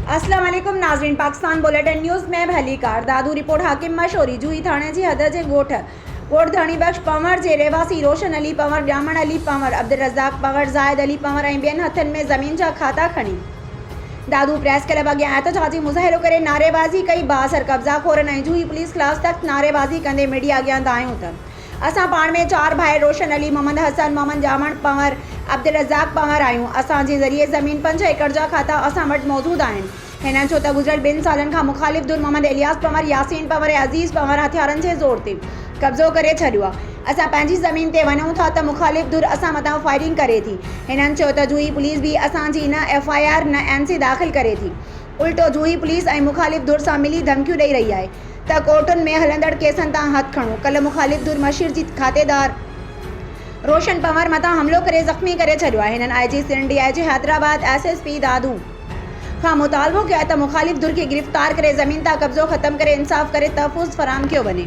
अस्सलाम वालेकुम नाज़रीन, पाकिस्तान बुलेटिन न्यूज़ में भली कार दादू रिपोर्ट हाकिम मशहूरी जूही थाने जी हद जे ॻोठ धणी बख्श पंवर जे रहवासी रोशन अली पंवर, जामण अली पंवर, अब्दुल रज़ाक पंवर, ज़ाहिद अली पंवर ऐं ॿियनि हथनि में ज़मीन जा खाता खणी दादू प्रेस क्लब अॻियां एहतजाजी मुज़ाहिरो करे नारेबाज़ी कई। बासर कब्ज़ाखोरनि ऐं जूही पुलिस ख़िलाफ़ सख़्त नारेबाज़ी कंदे मीडिया अॻियां आहियूं त असां पाण में 4 भाई रोशन अली, मोहम्मद हसन, मोहम्मद जामण पंवर, अब्दुल रज़ाक पंवर आहियूं। असांजे ज़रिए ज़मीन 5 एकड़ जा खाता असां वटि मौजूदु आहिनि। हिननि छो त गुज़िरियल 2 सालनि खां मुख़ालिफ़ धुर मोहम्मद इलियास पंवर, यासीन पंवर ऐं अज़ीज़ पंवर हथियारनि जे ज़ोर ते कब्ज़ो करे छॾियो आहे। असां पंहिंजी ज़मीन ते वञूं था त मुख़ालिफ़ धुर असां मथां फायरिंग करे थी। हिननि चयो त जूही पुलिस बि असांजी न FIR न NC दाख़िल करे थी। उल्टो जूही पुलिस ऐं मुख़ालिफ़ धुर सां मिली धमकियूं ॾेई रही आहे त कोर्टुनि में हलंदड़ केसनि तां हथु खणो। कल्ह मुख़ालिफ़ धुर मशीर जी खातेदार रोशन पंवर मथां हमिलो करे ज़ख़्मी करे छॾियो आहे। हिननि IG Sindh DIG Hyderabad SSP दादू खां मुतालबो कयो आहे त मुख़ालिफ़ धुर खे गिरफ़्तार करे ज़मीन तां कब्ज़ो ख़त्म करे इंसाफ़ करे तहफ़्फ़ुज़ फ़राहम कयो वञे।